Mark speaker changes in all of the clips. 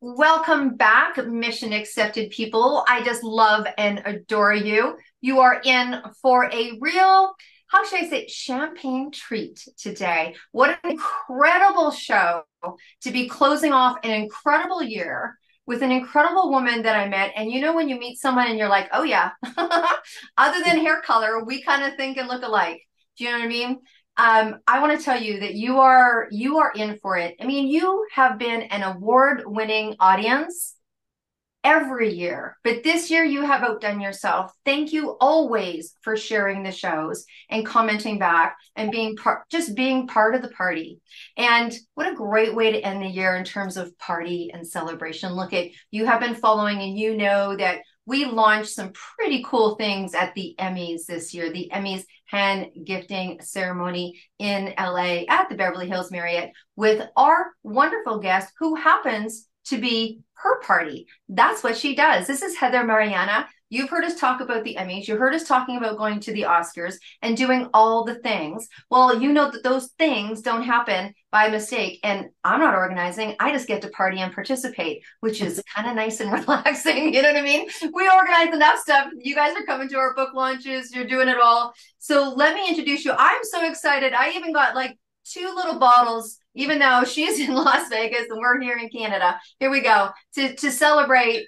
Speaker 1: Welcome back, mission accepted people. I just love and adore you. You are in for a real, how should I say, champagne treat today. What an incredible show to be closing off an incredible year with an incredible woman that I met. And you know, when you meet someone and you're like, oh, yeah, other than hair color, we kind of think and look alike. Do you know what I mean? I want to tell you that you are in for it. I mean, you have been an award-winning audience every year, but this year you have outdone yourself. Thank you always for sharing the shows and commenting back and being part of the party. And what a great way to end the year in terms of party and celebration. Look at you have been following, and you know that we launched some pretty cool things at the Emmys this year. The Emmys hand gifting ceremony in LA at the Beverly Hills Marriott with our wonderful guest who happens to be her party. That's what she does. This is Heather Marianna. You've heard us talk about the Emmys. You heard us talking about going to the Oscars and doing all the things. Well, you know that those things don't happen by mistake. And I'm not organizing. I just get to party and participate, which is kind of nice and relaxing. You know what I mean? We organize enough stuff. You guys are coming to our book launches. You're doing it all. So let me introduce you. I'm so excited. I even got like two little bottles, even though she's in Las Vegas and we're here in Canada. Here we go to celebrate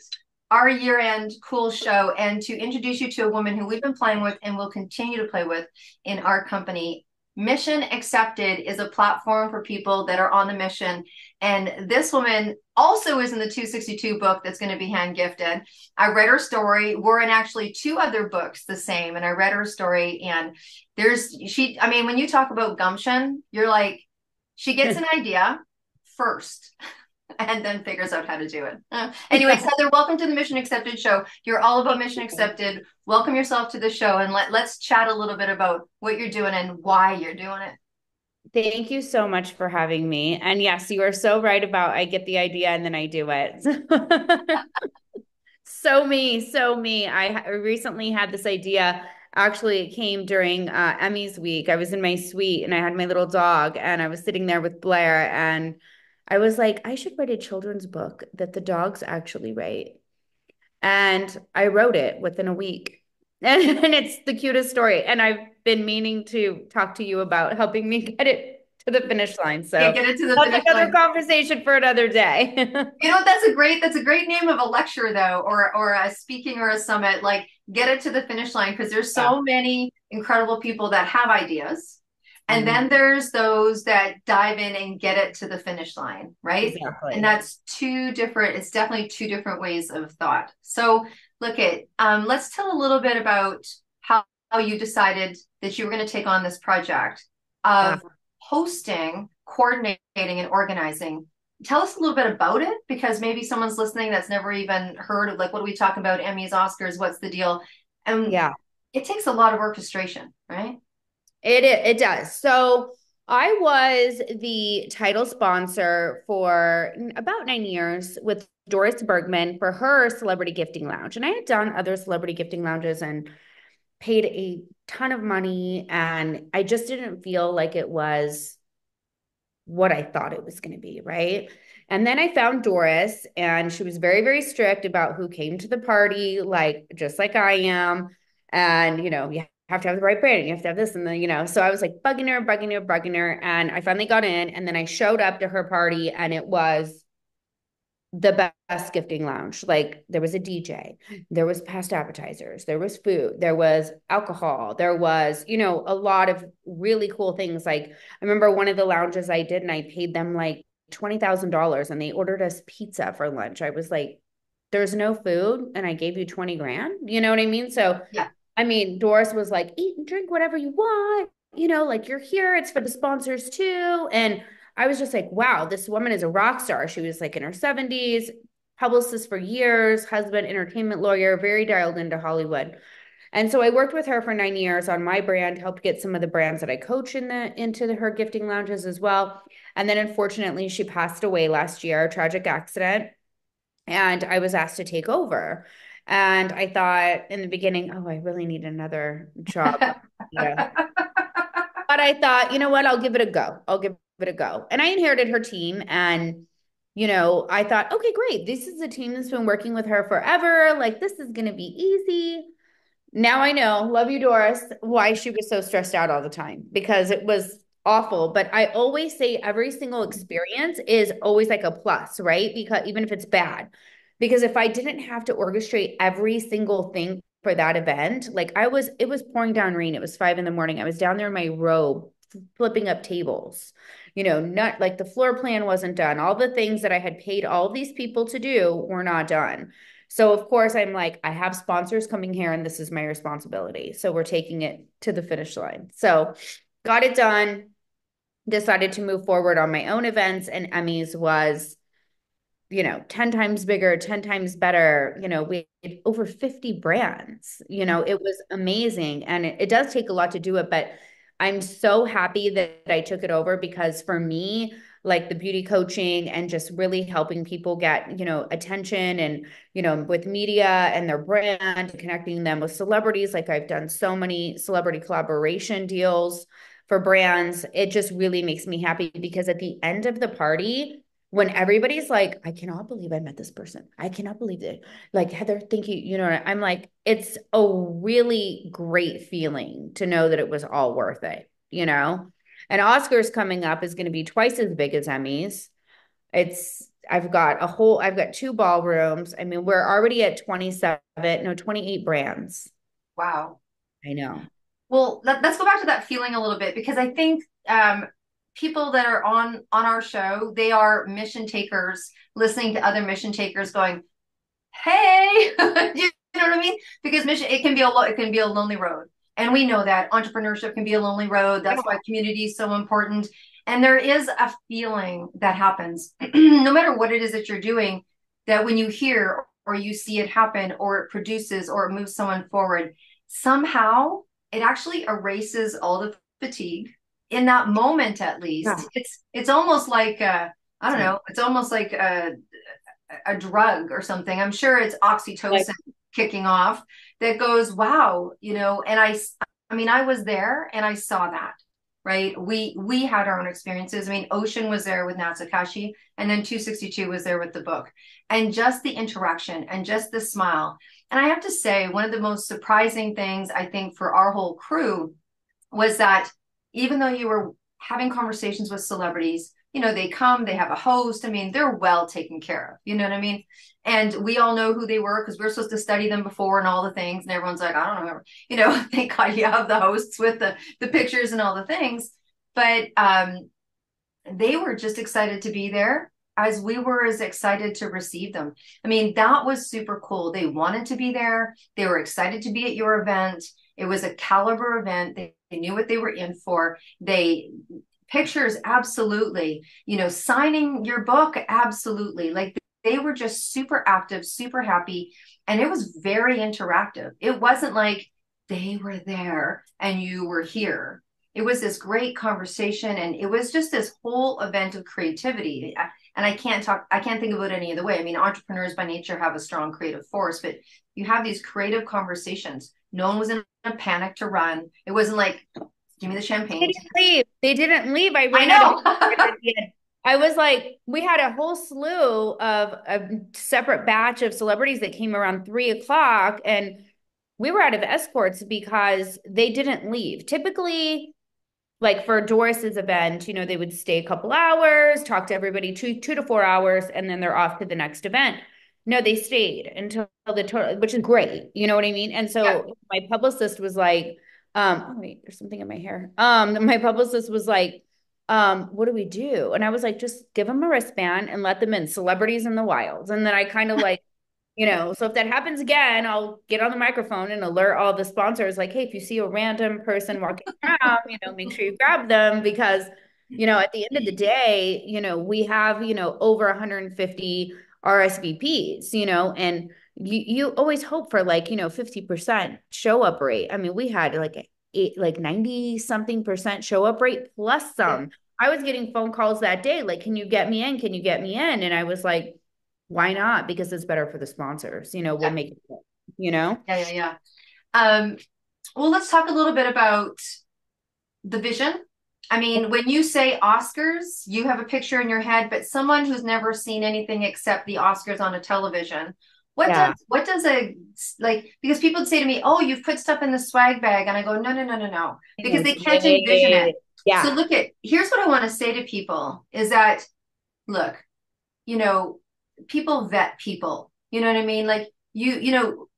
Speaker 1: our year-end cool show and to introduce you to a woman who we've been playing with and will continue to play with in our company. Mission Accepted is a platform for people that are on the mission. And this woman also is in the 262 book that's going to be hand gifted. I read her story. We're in actually two other books the same. And I read her story. And I mean, when you talk about gumption, you're like, she gets an idea first and then figures out how to do it. Anyways, Heather, welcome to the Mission Accepted show. You're all about Mission Accepted. Welcome yourself to the show, and let's chat a little bit about what you're doing and why you're doing it.
Speaker 2: Thank you so much for having me. And yes, you are so right about I get the idea and then I do it. So me, so me. I recently had this idea. Actually, it came during Emmys week. I was in my suite and I had my little dog and I was sitting there with Blair and I was like, I should write a children's book that the dogs actually write. And I wrote it within a week. And it's the cutest story. And I've been meaning to talk to you about helping me get it to the finish line.
Speaker 1: Yeah,
Speaker 2: So
Speaker 1: get it to the
Speaker 2: that's
Speaker 1: finish
Speaker 2: another
Speaker 1: line.
Speaker 2: conversation for another day.
Speaker 1: You know, that's a great name of a lecture though, or a speaking or a summit. Like get it to the finish line because there's
Speaker 2: Yeah.
Speaker 1: so many incredible people that have ideas. And
Speaker 2: Mhm.
Speaker 1: then there's those that dive in and get it to the finish line, right? And
Speaker 2: Exactly.
Speaker 1: that's it's definitely two different ways of thought. So let's tell a little bit about how you decided that you were going to take on this project
Speaker 2: Yeah.
Speaker 1: of hosting, coordinating, and organizing. Tell us a little bit about it because maybe someone's listening that's never even heard of like what are we talking about? Emmys, Oscars, what's the deal? And
Speaker 2: Yeah.
Speaker 1: it takes a lot of orchestration, right?
Speaker 2: It does. So I was the title sponsor for about 9 years with Doris Bergman for her celebrity gifting lounge. And I had done other celebrity gifting lounges and paid a ton of money. And I just didn't feel like it was what I thought it was going to be. Right. And then I found Doris, and she was very, very strict about who came to the party, like just like I am. And, you have to have the right brand. You have to have this and then, so I was like bugging her, bugging her, bugging her. And I finally got in, and then I showed up to her party, and it was the best gifting lounge. Like there was a DJ, there was past appetizers, there was food, there was alcohol, there was, a lot of really cool things. Like I remember one of the lounges I did and I paid them like $20,000 and they ordered us pizza for lunch. I was like, there's no food and I gave you 20 grand. You know what I mean? So,
Speaker 1: Yeah.
Speaker 2: I mean, Doris was like, eat and drink whatever you want. Like you're here, it's for the sponsors too. And I was just like, wow, this woman is a rock star. She was like in her 70s, publicist for years, husband, entertainment lawyer, very dialed into Hollywood. And so I worked with her for 9 years on my brand, helped get some of the brands that I coach into her gifting lounges as well. And then unfortunately, she passed away last year, a tragic accident, and I was asked to take over. And I thought in the beginning, oh, I really need another job. Yeah. But I thought, you know what? I'll give it a go. I'll give it a go. And I inherited her team, and I thought, okay, great. This is a team that's been working with her forever. Like, this is going to be easy. Now I know, love you, Doris, why she was so stressed out all the time because it was awful. But I always say every single experience is always like a plus, right? Because even if it's bad, because if I didn't have to orchestrate every single thing for that event, like it was pouring down rain. It was 5 in the morning. I was down there in my robe, flipping up tables. Not like the floor plan wasn't done. All the things that I had paid all these people to do were not done. So of course I'm like, I have sponsors coming here and this is my responsibility. So we're taking it to the finish line. So got it done, decided to move forward on my own events, and Emmys was 10 times bigger, 10 times better. We had over 50 brands. It was amazing. And it does take a lot to do it, but I'm so happy that I took it over because for me, like the beauty coaching and just really helping people get, attention and, with media and their brand, connecting them with celebrities. Like I've done so many celebrity collaboration deals for brands. It just really makes me happy because at the end of the party, when everybody's like, I cannot believe I met this person. I cannot believe it. Like, Heather, thank you. I'm like, it's a really great feeling to know that it was all worth it. And Oscars coming up is going to be twice as big as Emmys. I've got two ballrooms. I mean, we're already at 27, no, 28 brands.
Speaker 1: Wow.
Speaker 2: I know.
Speaker 1: Well, let's go back to that feeling a little bit because I think people that are on our show, they are mission takers, listening to other mission takers, going, "Hey," you know what I mean? Because mission it can be a lonely road, and we know that entrepreneurship can be a lonely road. That's why community is so important. And there is a feeling that happens, no matter what it is that you're doing, that when you hear or you see it happen, or it produces or it moves someone forward, somehow it actually erases all the fatigue in that moment. At
Speaker 2: Yeah.
Speaker 1: least it's almost like I don't know, it's almost like a drug or something. I'm sure it's
Speaker 2: Like,
Speaker 1: oxytocin kicking off that goes, wow, and I mean, I was there and I saw that, right? We had our own experiences. I mean, Ocean was there with Natsakashi, and then 262 was there with the book. And just the interaction and just the smile. And I have to say, one of the most surprising things I think for our whole crew was that even though you were having conversations with celebrities, they come, they have a host. I mean, they're well taken care of. You know what I mean? And we all know who they were because we're supposed to study them before and all the things. And everyone's like, I don't know. Thank God you have the hosts with the pictures and all the things. But they were just excited to be there as we were as excited to receive them. I mean, that was super cool. They wanted to be there. They were excited to be at your event. It was a caliber event. They knew what they were in for. They pictures, absolutely. Signing your book, absolutely. Like they were just super active, super happy, and it was very interactive. It wasn't like they were there and you were here. It was this great conversation, and it was just this whole event of creativity. And I can't think of it any other way. I mean, entrepreneurs by nature have a strong creative force, but you have these creative conversations. No one was in a panic to run. It wasn't like, give me the
Speaker 2: they
Speaker 1: champagne.
Speaker 2: didn't leave. They didn't leave. I
Speaker 1: I
Speaker 2: ran out of
Speaker 1: know.
Speaker 2: I was like, we had a whole slew of a separate batch of celebrities that came around 3 o'clock, and we were out of escorts because they didn't leave. Typically, like for Doris's event, they would stay a couple hours, talk to everybody 2 to 4 hours, and then they're off to the next event. No, they stayed until the total, which is great. You know what I mean? And
Speaker 1: Yeah.
Speaker 2: so my publicist was like, oh wait, there's something in my hair. My publicist was like, what do we do? And I was like, just give them a wristband and let them in, celebrities in the wilds. And then I kind of like, so if that happens again, I'll get on the microphone and alert all the sponsors like, hey, if you see a random person walking around, make sure you grab them because, at the end of the day, we have, over 150 RSVPs, and you always hope for like, 50% show up rate. I mean, we had like 90 something percent show up rate plus
Speaker 1: Yeah.
Speaker 2: some. I was getting phone calls that day, like, can you get me in? Can you get me in? And I was like, why not? Because it's better for the sponsors. We'll
Speaker 1: Yeah.
Speaker 2: make it, you know?
Speaker 1: Yeah. Yeah. Yeah. Um, well, let's talk a little bit about the vision I mean, when you say Oscars, you have a picture in your head, but someone who's never seen anything except the Oscars on a television,
Speaker 2: Yeah.
Speaker 1: what does a like because people would say to me, "Oh, you've put stuff in the swag bag." And I go, "No, no, no, no, no," because
Speaker 2: It's
Speaker 1: they can't envision it.
Speaker 2: way,
Speaker 1: So
Speaker 2: yeah.
Speaker 1: look at here's what I want to say to people is that look, you know, people vet people. You know what I mean? Like you know,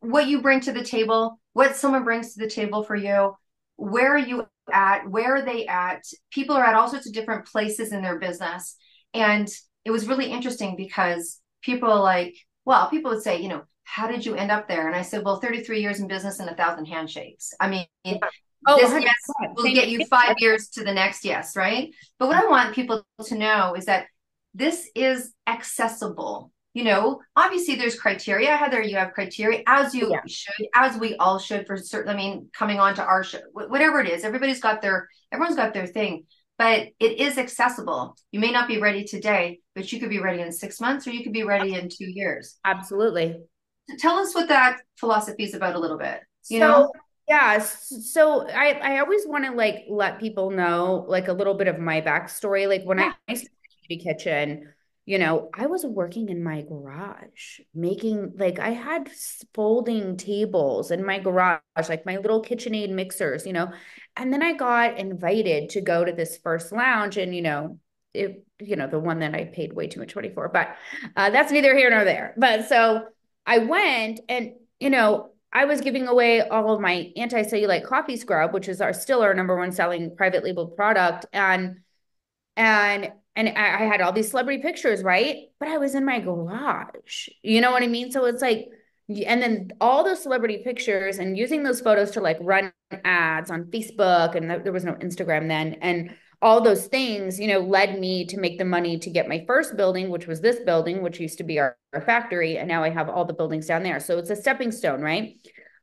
Speaker 1: what you bring to the table, what someone brings to the table for you, where are you at, where are they at? People are at all sorts of different places in their business. And it was really interesting because people are like, well, people would say, how did you end up there? And I said, well, 33 years in business and 1,000 handshakes. I mean,
Speaker 2: Yeah. Oh,
Speaker 1: this yes
Speaker 2: 100%.
Speaker 1: will
Speaker 2: Same
Speaker 1: get you
Speaker 2: here.
Speaker 1: 5 years to the next yes, right? But what I want people to know is that this is accessible. Obviously there's criteria. Heather, you have criteria as you
Speaker 2: Yeah,
Speaker 1: should, as we all should for certain. I mean, coming on to our show, whatever it is, everyone's got their thing, but it is accessible. You may not be ready today, but you could be ready in 6 months or you could be ready in 2 years.
Speaker 2: absolutely.
Speaker 1: Tell us what that philosophy is about a little bit, you
Speaker 2: So
Speaker 1: know?
Speaker 2: yeah, so I always want to like let people know like a little bit of my backstory. Like when
Speaker 1: Yeah.
Speaker 2: I started the kitchen, I was working in my garage making like I had folding tables in my garage, like my little KitchenAid mixers, and then I got invited to go to this first lounge and the one that I paid way too much money for, but that's neither here nor there. But so I went and I was giving away all of my anti-cellulite coffee scrub, which is still our number one selling private label product. And I had all these celebrity pictures, right? But I was in my garage. You know what I mean? So it's like, and then all those celebrity pictures and using those photos to like run ads on Facebook, and there was no Instagram then. And all those things, led me to make the money to get my first building, which was this building, which used to be our factory. And now I have all the buildings down there. So it's a stepping stone, right?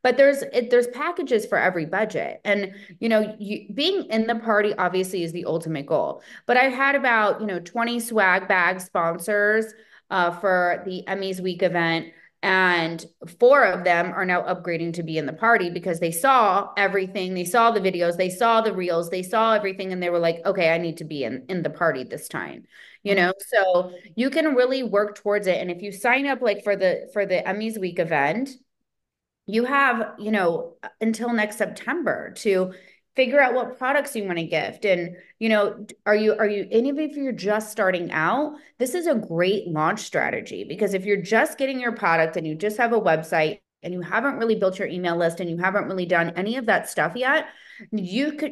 Speaker 2: But there's packages for every budget. And being in the party obviously is the ultimate goal. But I had about 20 swag bag sponsors for the Emmys week event, and four of them are now upgrading to be in the party because they saw everything, they saw the videos, they saw the reels, they saw everything, and they were like, okay, I need to be in the party this time.
Speaker 1: Mhm.
Speaker 2: So you can really work towards it. And if you sign up like for the Emmys week event, you have, until next September to figure out what products you want to gift. And, and even if you're just starting out, this is a great launch strategy because if you're just getting your product and you just have a website and you haven't really built your email list and you haven't really done any of that stuff yet,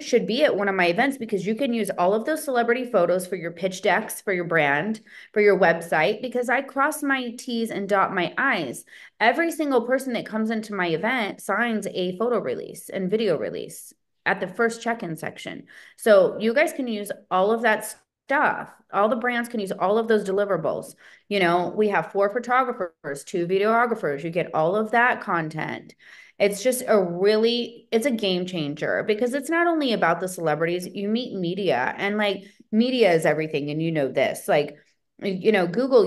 Speaker 2: should be at one of my events because you can use all of those celebrity photos for your pitch decks, for your brand, for your website, because I cross my T's and dot my I's. Every single person that comes into my event signs a photo release and video release at the first check-in section. So you guys can use all of that stuff. All the brands can use all of those deliverables. We have 4 photographers, 2 videographers. You get all of that content. It's a game changer because it's not only about the celebrities, you meet media, and like media is everything. And this, like, Google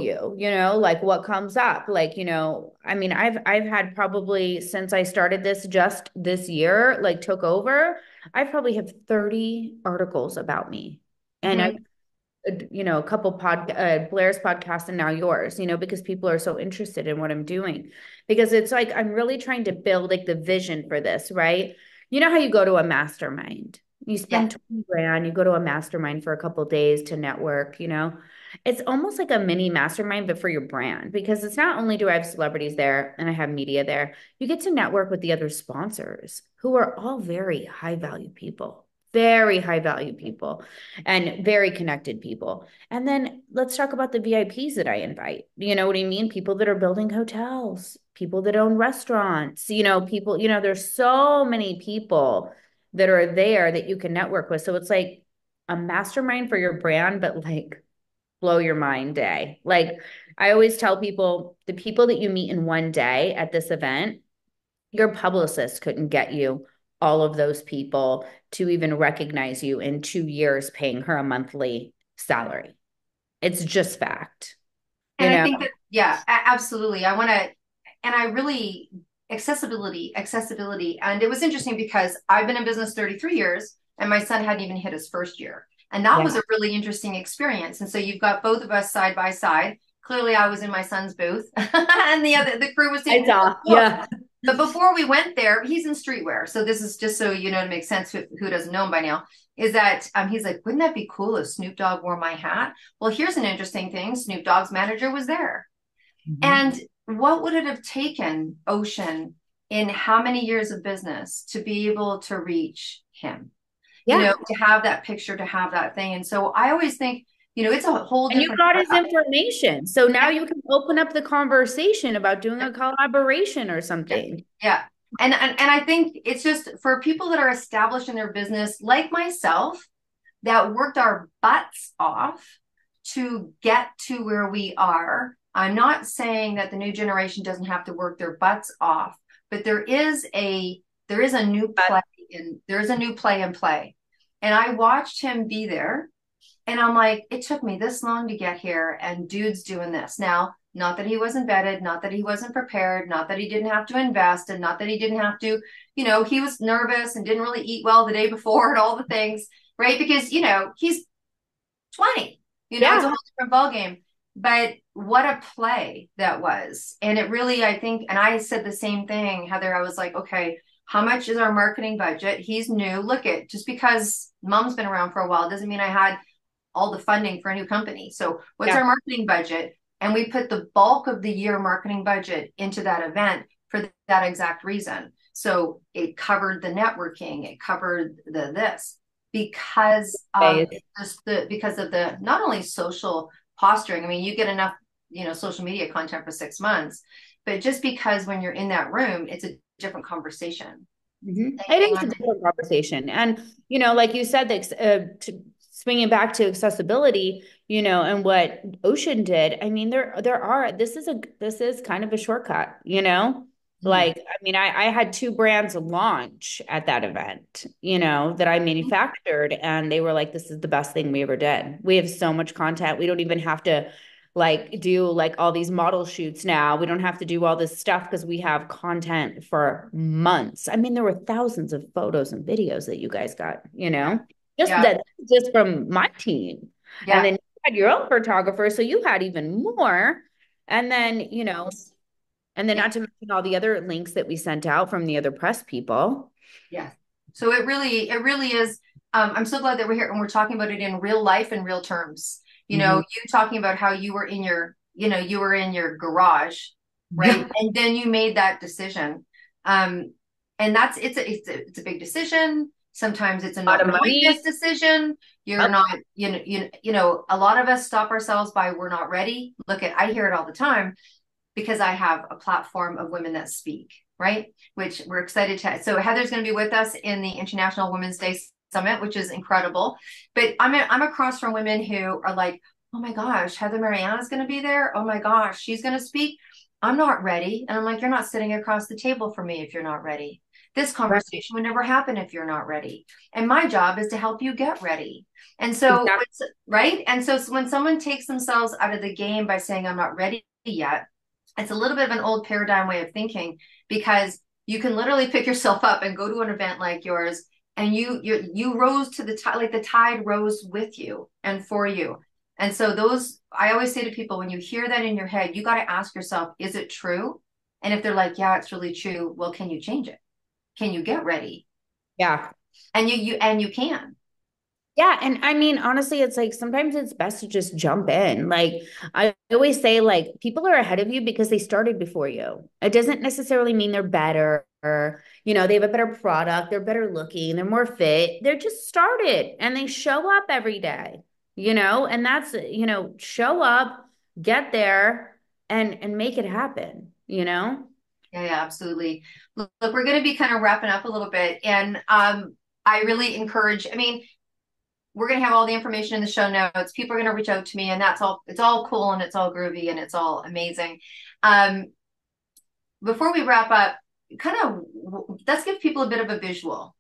Speaker 2: like what comes up. Like, I mean, I've had probably since I started this just this year, like took over, I probably have 30 articles about me. And I
Speaker 1: Mhm.
Speaker 2: a couple Blair's podcast and now yours, because people are so interested in what I'm doing. Because it's like I'm really trying to build like the vision for this, right? You know how you go to a mastermind. You
Speaker 1: Yeah.
Speaker 2: spend 20 grand, you go to a mastermind for a couple days to network. It's almost like a mini mastermind, but for your brand, because it's not only do I have celebrities there and I have media there, you get to network with the other sponsors who are all very high value people and very connected people. And then let's talk about the VIPs that I invite. You know what I mean? People that are building hotels, people that own restaurants, people, there's so many people that are there that you can network with. So it's like a mastermind for your brand, but like blow your mind day. Like I always tell people, the people that you meet in one day at this event, your publicist couldn't get you all of those people to even recognize you in 2 years paying her a monthly salary. It's just fact, you
Speaker 1: And I
Speaker 2: know?
Speaker 1: think that, yeah, absolutely. And I really, accessibility. And it was interesting because I've been in business 33 years. and my son hadn't even hit his first year. And that was
Speaker 2: Yeah.
Speaker 1: a really interesting experience. And so you've got both of us side by side. Clearly, I was in my son's booth, and the crew was
Speaker 2: I
Speaker 1: taking
Speaker 2: saw.
Speaker 1: photos.
Speaker 2: Yeah.
Speaker 1: But before we went there, he's in streetwear. So this is just so you know to make sense who doesn't know him by now. Is that he's like, wouldn't that be cool if Snoop Dogg wore my hat? Well, here's an interesting thing. Snoop Dogg's manager was there.
Speaker 2: Mhm.
Speaker 1: And what would it have taken Ocean in how many years of business to be able to reach him? You know,
Speaker 2: Yeah.
Speaker 1: to have that picture, to have that thing. And so I always think, it's a whole
Speaker 2: And you
Speaker 1: different.
Speaker 2: got his information. So now
Speaker 1: Yeah,
Speaker 2: you can open up the conversation about doing a collaboration or something.
Speaker 1: yeah. And I think it's just for people that are established in their business, like myself, that worked our butts off to get to where we are. I'm not saying that the new generation doesn't have to work their butts off, but there is a new
Speaker 2: But
Speaker 1: play in play. And I watched him be there, and I'm like, it took me this long to get here, and dude's doing this. Now, not that he wasn't vetted, not that he wasn't prepared, not that he didn't have to invest, and not that he didn't have to, he was nervous and didn't really eat well the day before and all the things, right? Because, he's 20, it's a
Speaker 2: yeah,
Speaker 1: whole different ballgame. But what a play that was. And it really, I think, and I said the same thing, Heather. I was like, okay, how much is our marketing budget? He's new. Look at just because mom's been around for a while doesn't mean I had all the funding for a new company. So what's
Speaker 2: yeah.
Speaker 1: our marketing budget? And we put the bulk of the year marketing budget into that event for that exact reason. So it covered the networking, it covered the this because of
Speaker 2: Right.
Speaker 1: the not only social posturing. I mean, you get enough, social media content for 6 months, but just because when you're in that room, it's a different conversation.
Speaker 2: Mhm.
Speaker 1: Same
Speaker 2: It
Speaker 1: thing
Speaker 2: is a
Speaker 1: on.
Speaker 2: different conversation. And, like you said, swinging back to accessibility, and what Ocean did, I mean, this is kind of a shortcut.
Speaker 1: Mhm.
Speaker 2: Like, I mean, I had two brands launch at that event, that I manufactured, and they were like, this is the best thing we ever did. We have so much content. We don't even have to like do like all these model shoots now. We don't have to do all this stuff because we have content for months. I mean, there were thousands of photos and videos that you guys got,
Speaker 1: Yeah,
Speaker 2: just
Speaker 1: yeah,
Speaker 2: that just from my team. And
Speaker 1: yeah.
Speaker 2: then you had your own photographer, so you had even more. And then, and then
Speaker 1: Yeah.
Speaker 2: not to mention all the other links that we sent out from the other press people.
Speaker 1: Yeah. So it really is. I'm so glad that we're here and we're talking about it in real life and real terms.
Speaker 2: Mhm.
Speaker 1: You talking about how you were in your garage, right?
Speaker 2: Yeah.
Speaker 1: And then you made that decision. Um, and it's a big decision. Sometimes it's a
Speaker 2: A lot
Speaker 1: not
Speaker 2: of
Speaker 1: knowing this
Speaker 2: money.
Speaker 1: decision. You're
Speaker 2: Yep.
Speaker 1: not, a lot of us stop ourselves by we're not ready. I hear it all the time because I have a platform of women that speak, right? Which we're excited to. So Heather's going to be with us in the International Women's Day Summit, which is incredible. But I'm across from women who are like, oh my gosh, Heather Marianna's going to be there. Oh my gosh, she's going to speak. I'm not ready. And I'm like, you're not sitting across the table from me if you're not ready. This
Speaker 2: Right.
Speaker 1: conversation would never happen if you're not ready. And my job is to help you get ready. And so,
Speaker 2: Exactly.
Speaker 1: right? And so when someone takes themselves out of the game by saying, I'm not ready yet, it's a little bit of an old paradigm way of thinking because you can literally pick yourself up and go to an event like yours and you rose to the tide, like the tide rose with you and for you. And so those, I always say to people, when you hear that in your head, you got to ask yourself, is it true? And if they're like, yeah, it's really true, well, can you change it? Can you get ready?
Speaker 2: Yeah.
Speaker 1: And you can.
Speaker 2: Yeah, and I mean, honestly, it's like sometimes it's best to just jump in. Like I always say, like people are ahead of you because they started before you. It doesn't necessarily mean they're better or, they have a better product, they're better looking, they're more fit. They're just started and they show up every day, and that's, show up, get there and make it happen.
Speaker 1: Yeah, yeah, absolutely. Look, we're going to be kind of wrapping up a little bit. And I really encourage, I mean, we're going to have all the information in the show notes. People are going to reach out to me, and it's all cool and it's all groovy and it's all amazing. Um, Before we wrap up, kind of let's give people a bit of a visual.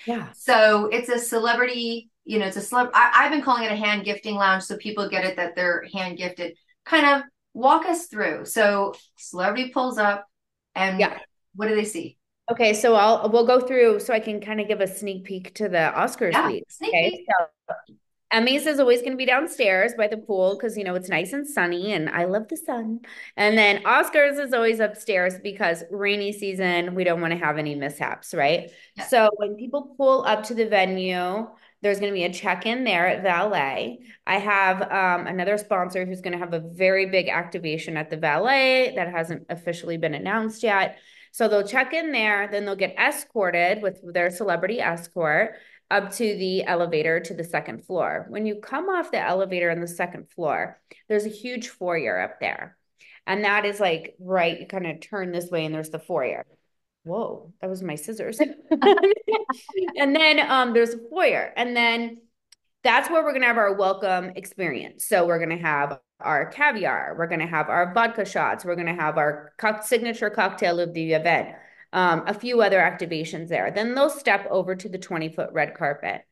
Speaker 2: Yeah.
Speaker 1: So it's a celebrity, it's a celeb. I've been calling it a hand gifting lounge so people get it that they're hand gifted. Kind of walk us through. So celebrity pulls up, and
Speaker 2: Yeah.
Speaker 1: what do they see?
Speaker 2: Okay, so we'll go through so I can kind of give a sneak peek to the Oscars
Speaker 1: Yeah,
Speaker 2: week.
Speaker 1: sneak
Speaker 2: Okay,
Speaker 1: peek.
Speaker 2: so Emmys is always going to be downstairs by the pool because it's nice and sunny and I love the sun. And then Oscars is always upstairs because rainy season, we don't want to have any mishaps, right?
Speaker 1: Yeah.
Speaker 2: So when people pull up to the venue, there's going to be a check-in there at valet. I have another sponsor who's going to have a very big activation at the valet that hasn't officially been announced yet. So they'll check in there, then they'll get escorted with their celebrity escort up to the elevator to the second floor. When you come off the elevator on the second floor, there's a huge foyer up there. And that is like, right, you kind of turn this way and there's the foyer. Whoa, that was my scissors. And then there's a foyer. And then that's where we're going to have our welcome experience. So we're going to have our caviar, we're going to have our vodka shots, we're going to have our signature cocktail of the event, a few other activations there. Then they'll step over to the 20-foot red carpet.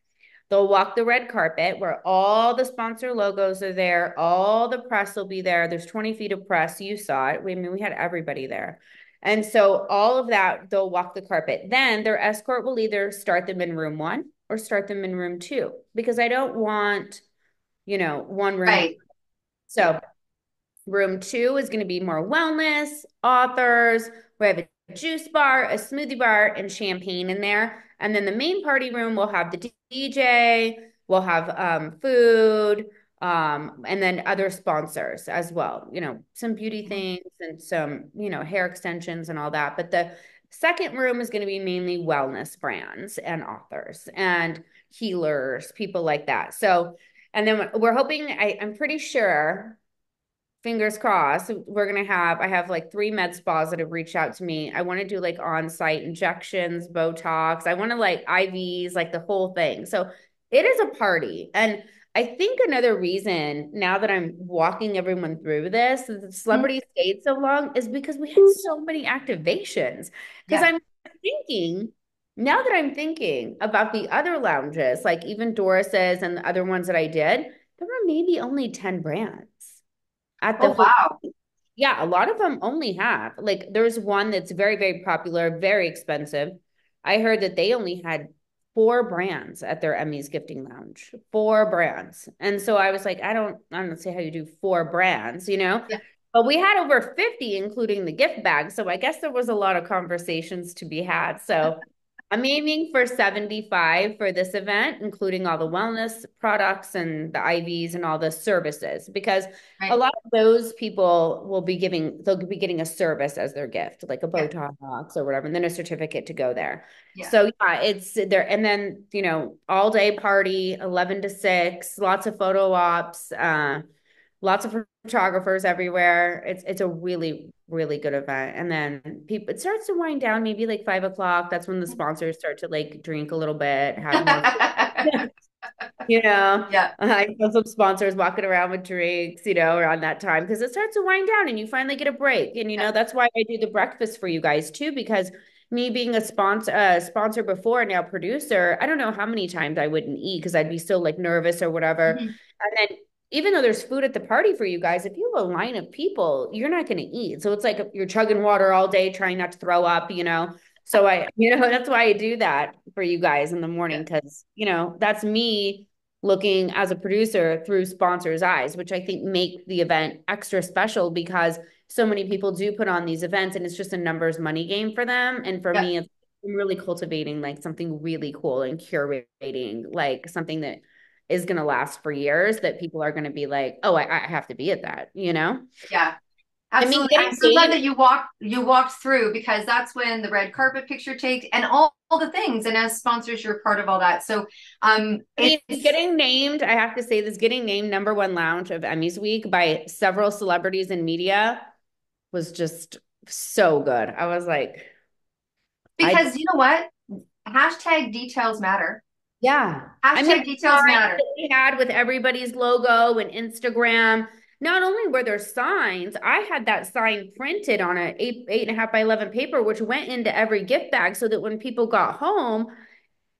Speaker 2: They'll walk the red carpet where all the sponsor logos are there. All the press will be there. There's 20 feet of press. You saw it. We had everybody there. And so all of that, they'll walk the carpet. Then their escort will either start them in room one or start them in room two because I don't want, one room.
Speaker 1: Right. Yeah.
Speaker 2: So room two is going to be more wellness, authors. We have a juice bar, a smoothie bar, and champagne in there. And then the main party room will have the DJ, we'll have food, and then other sponsors as well. Some beauty
Speaker 1: Mhm.
Speaker 2: things and some, hair extensions and all that. But the second room is going to be mainly wellness brands and authors and healers, people like that. So, and then we're hoping, I'm pretty sure fingers crossed, I have like 3 med spas that have reached out to me. I want to do like on-site injections, Botox. I want to like IVs, like the whole thing. So it is a party. And I think another reason now that I'm walking everyone through this, the
Speaker 1: Mhm.
Speaker 2: celebrity stayed so long is because we had so many activations. Because
Speaker 1: Yeah.
Speaker 2: thinking, now that I'm thinking about the other lounges, like even Doris's and the other ones that I did, there were maybe only 10 brands at the
Speaker 1: Oh,
Speaker 2: whole.
Speaker 1: wow.
Speaker 2: Yeah, a lot of them only have like there's one that's very, very popular, very expensive. I heard that they only had 4 brands at their Emmys gifting lounge. 4 brands. And so I was like, I don't see how you do 4 brands.
Speaker 1: Yeah.
Speaker 2: But we had over 50, including the gift bag. So I guess there was a lot of conversations to be had. So I'm aiming for 75 for this event, including all the wellness products and the IVs and all the services, because a
Speaker 1: Right.
Speaker 2: lot of those people they'll be getting a service as their gift, like a
Speaker 1: Yeah.
Speaker 2: Botox or whatever, and then a certificate to go there.
Speaker 1: Yeah.
Speaker 2: So yeah, it's there. And then, all day party, 11 to 6, lots of photo ops, lots of photographers everywhere. It's a really, really good event. And then it starts to wind down maybe like 5 o'clock. That's when the sponsors start to like drink a little bit, have more food.
Speaker 1: Yeah.
Speaker 2: I saw some sponsors walking around with drinks, around that time because it starts to wind down and you finally get a break. And
Speaker 1: Yeah.
Speaker 2: that's why I do the breakfast for you guys too, because me being a sponsor before and now producer, I don't know how many times I wouldn't eat because I'd be so like nervous or whatever.
Speaker 1: Mhm.
Speaker 2: And then even though there's food at the party for you guys, if you have a line of people, you're not going to eat. So it's like you're chugging water all day, trying not to throw up. So that's why I do that for you guys in the
Speaker 1: Yeah.
Speaker 2: morning because, that's me looking as a producer through sponsors' eyes, which I think make the event extra special because so many people do put on these events and it's just a numbers money game for them. And for
Speaker 1: Yeah.
Speaker 2: me, I'm really cultivating like something really cool and curating like something that is going to last for years that people are going to be like, oh, I have to be at that.
Speaker 1: Yeah.
Speaker 2: I mean,
Speaker 1: Absolutely. I'm
Speaker 2: getting
Speaker 1: so glad
Speaker 2: named.
Speaker 1: that you walked through because that's when the red carpet picture takes and all the things. And as sponsors, you're part of all that. So
Speaker 2: I mean,
Speaker 1: it's
Speaker 2: getting named, I have to say this, getting named number one lounge of Emmys week by several celebrities in media was just so good. I was like, I,
Speaker 1: because you know what? Hashtag details matter.
Speaker 2: yeah. I mean,
Speaker 1: Hashtag
Speaker 2: the
Speaker 1: details
Speaker 2: signs
Speaker 1: matter.
Speaker 2: that we had with everybody's logo and Instagram, not only were there signs, I had that sign printed on a 8.5 by 11 paper, which went into every gift bag so that when people got home,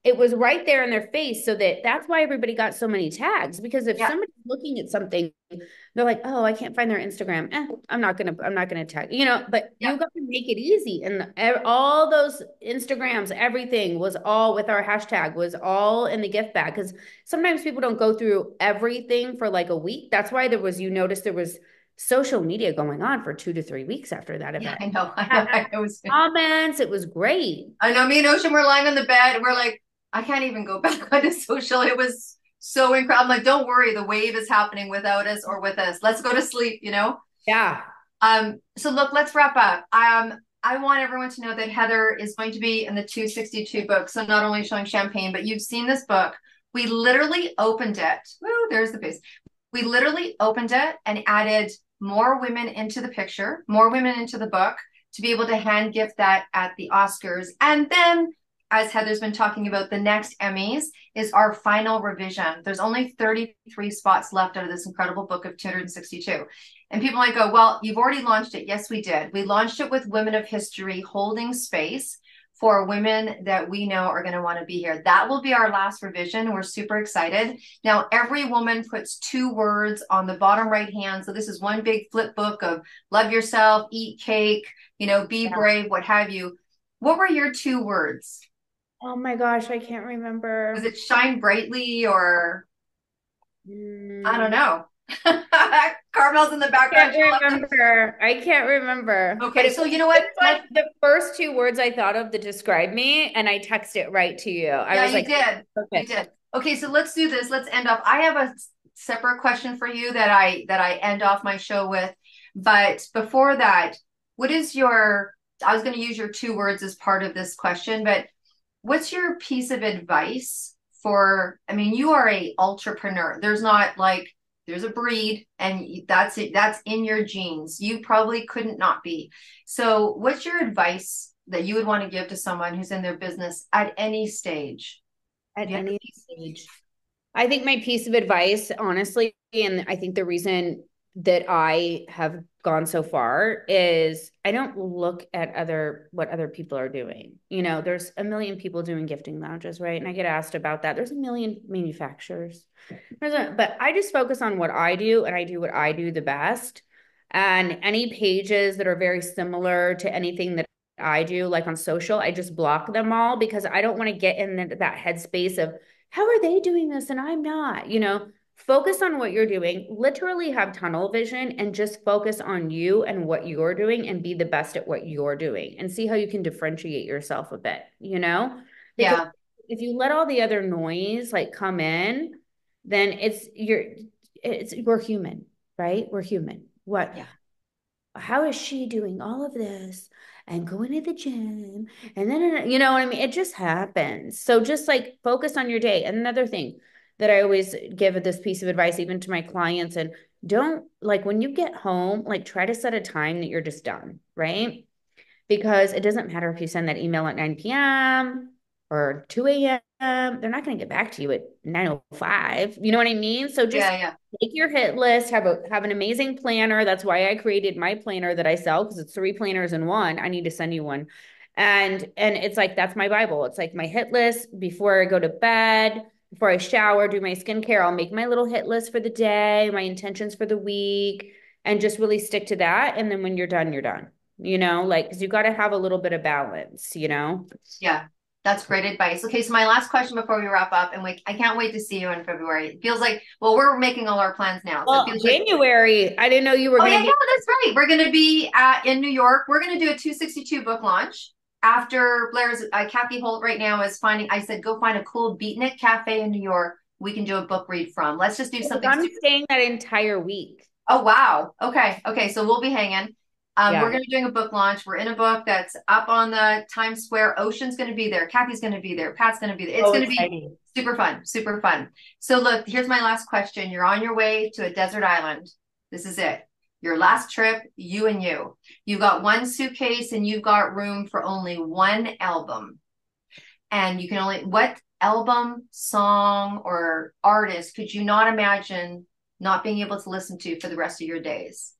Speaker 2: it was right there in their face. So that's why everybody got so many tags, because if
Speaker 1: Yeah,
Speaker 2: somebody's looking at something, they're like, oh, I can't find their Instagram. I'm not gonna tag, but
Speaker 1: yeah.
Speaker 2: you got to make it easy. And all those Instagrams, everything was all with our hashtag, was all in the gift bag. Because sometimes people don't go through everything for like a week. That's why you noticed there was social media going on for 2 to 3 weeks after that
Speaker 1: Yeah,
Speaker 2: event.
Speaker 1: I know. I know. I know.
Speaker 2: Comments, it was great.
Speaker 1: I know. Me and Ocean were lying on the bed. We're like, I can't even go back onto social. It was so incredible. I'm like, don't worry, the wave is happening without us or with us. Let's go to sleep, you know?
Speaker 2: Yeah.
Speaker 1: So look, let's wrap up. I want everyone to know that Heather is going to be in the 262 book. So not only showing champagne, but you've seen this book. We literally opened it. Woo, there's the face. We literally opened it and added more women into the picture, more women into the book to be able to hand gift that at the Oscars. And then, as Heather's been talking about, the next Emmys is our final revision. There's only 33 spots left out of this incredible book of 262. And people might go, well, you've already launched it. Yes, we did. We launched it with Women of History holding space for women that we know are going to want to be here. That will be our last revision. We're super excited. Now, every woman puts 2 words on the bottom right hand. So this is one big flip book of love yourself, eat cake, be
Speaker 2: Yeah.
Speaker 1: brave, what have you. What were your 2 words?
Speaker 2: Oh my gosh, I can't
Speaker 1: Was
Speaker 2: remember.
Speaker 1: it shine brightly or I don't
Speaker 2: Mm,
Speaker 1: know? Carmel's in the background.
Speaker 2: can't
Speaker 1: She'll have to.
Speaker 2: remember. I can't remember. But
Speaker 1: Okay, so you know what?
Speaker 2: it's like the first 2 words I thought of to describe me, and I text it right to you. I
Speaker 1: Yeah,
Speaker 2: was
Speaker 1: you
Speaker 2: like,
Speaker 1: did. You
Speaker 2: perfect.
Speaker 1: did. Okay, so let's do this. Let's end off. I have a separate question for you that I end off my show with. But before that, what is your, I was going to use your 2 words as part of this question, but what's your piece of advice for, I mean, you are a entrepreneur. There's not like there's a breed and that's it, that's in your genes. You probably couldn't not be. So, what's your advice that you would want to give to someone who's in their business at any stage?
Speaker 2: At
Speaker 1: Do you have
Speaker 2: any
Speaker 1: a piece?
Speaker 2: stage. I think my piece of advice, honestly, and I think the reason that I have gone so far is I don't look at what other people are doing. There's a million people doing gifting lounges, right? And I get asked about that. There's a million manufacturers. But I just focus on what I do, and I do what I do the best. And any pages that are very similar to anything that I do, like on social, I just block them all because I don't want to get in that headspace of how are they doing this and I'm not, focus on what you're doing, literally have tunnel vision and just focus on you and what you're doing and be the best at what you're doing and see how you can differentiate yourself a bit. Because
Speaker 1: Yeah,
Speaker 2: if you let all the other noise like come in, then we're human, right? We're human.
Speaker 1: yeah,
Speaker 2: How is she doing all of this and going to the gym? And then, you know what I mean? It just happens. So just like focus on your day. And another thing that I always give this piece of advice, even to my clients, and don't like when you get home, like try to set a time that you're just done, right? Because it doesn't matter if you send that email at 9 p.m. or 2 a.m. They're not going to get back to you at 9:05. You know what I mean? So just
Speaker 1: yeah, yeah,
Speaker 2: make your hit list, have an amazing planner. That's why I created my planner that I sell because it's 3 planners in one. I need to send you one. And it's like that's my Bible. It's like my hit list before I go to bed, before I shower, do my skincare. I'll make my little hit list for the day, my intentions for the week, and just really stick to that. And then when you're done, you're done. Like, because you got to have a little bit of balance.
Speaker 1: yeah. That's great advice. Okay, so my last question before we wrap up, and I can't wait to see you in February. It feels like, well, we're making all our plans now, so it
Speaker 2: Well,
Speaker 1: feels like,
Speaker 2: January, I didn't know you were
Speaker 1: oh
Speaker 2: going
Speaker 1: yeah,
Speaker 2: to
Speaker 1: yeah,
Speaker 2: be.
Speaker 1: that's right. We're going to be in New York. We're going to do a 262 book launch after Blair's. Kathy Holt right now is finding. I said, go find a cool beatnik cafe in New York. We can do a book read from. Let's just do
Speaker 2: Like,
Speaker 1: something
Speaker 2: I'm
Speaker 1: super.
Speaker 2: staying that entire week.
Speaker 1: Oh wow. Okay. Okay. So we'll be hanging. We're
Speaker 2: Yeah.
Speaker 1: going to be doing a book launch. We're in a book that's up on the Times Square. Ocean's going to be there. Kathy's going to be there. Pat's going to be there. It's
Speaker 2: So
Speaker 1: going to be
Speaker 2: exciting.
Speaker 1: super fun. Super fun. So look, here's my last question. You're on your way to a desert island. This is it. Your last trip, you and you. You've got one suitcase and you've got room for only one album. And you can only, what album, song, or artist could you not imagine not being able to listen to for the rest of your days?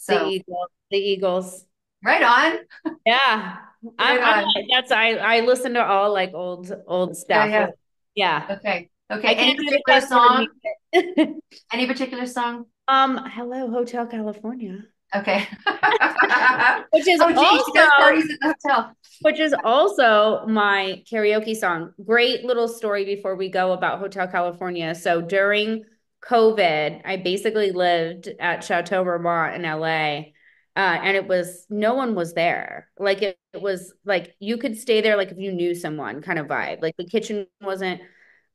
Speaker 2: The
Speaker 1: So
Speaker 2: Eagles. The Eagles.
Speaker 1: right on.
Speaker 2: Yeah.
Speaker 1: Right
Speaker 2: I'm
Speaker 1: on.
Speaker 2: that's I listen to all like old
Speaker 1: Yeah,
Speaker 2: stuff.
Speaker 1: yeah.
Speaker 2: Yeah.
Speaker 1: Okay. Okay.
Speaker 2: I
Speaker 1: Any
Speaker 2: can't do the
Speaker 1: particular
Speaker 2: fast
Speaker 1: song?
Speaker 2: music.
Speaker 1: Any particular song?
Speaker 2: Hello, Hotel California.
Speaker 1: Okay.
Speaker 2: Which is
Speaker 1: Oh, geez, she does
Speaker 2: also
Speaker 1: parties at the hotel.
Speaker 2: which is also my karaoke song. Great little story before we go about Hotel California. So during COVID, I basically lived at Chateau Marmont in LA. And it was no one was there. Like it was like you could stay there like if you knew someone kind of vibe. Like the kitchen wasn't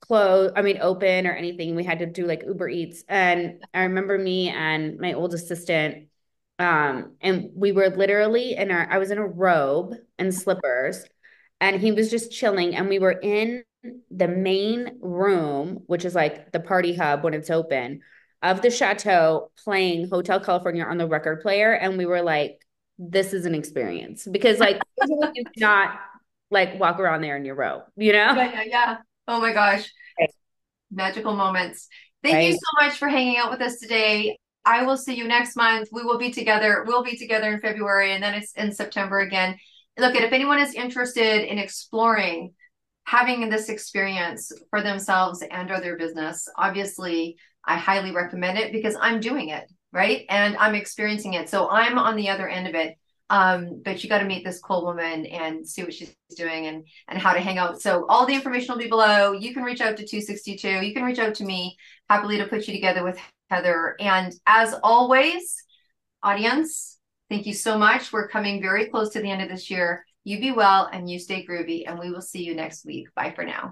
Speaker 2: closed, I mean open or anything. We had to do like Uber Eats. And I remember me and my old assistant and we were literally I was in a robe and slippers, and he was just chilling. And we were in the main room, which is like the party hub when it's open, of the chateau, playing Hotel California on the record player. And we were like, this is an experience because, like, usually you cannot like walk around there in your robe, you
Speaker 1: Yeah,
Speaker 2: know?
Speaker 1: yeah, yeah. Oh my gosh. Magical moments. Thank you
Speaker 2: Right.
Speaker 1: so much for hanging out with us today. I will see you next month. We will be together. We'll be together in February and then it's in September again. Look, if anyone is interested in exploring having this experience for themselves and or their business, obviously I highly recommend it because I'm doing it, right? And I'm experiencing it. So I'm on the other end of it. But you got to meet this cool woman and see what she's doing and how to hang out. So all the information will be below. You can reach out to 262. You can reach out to me. Happily to put you together with Heather. And as always, audience, thank you so much. We're coming very close to the end of this year. You be well and you stay groovy, and we will see you next week. Bye for now.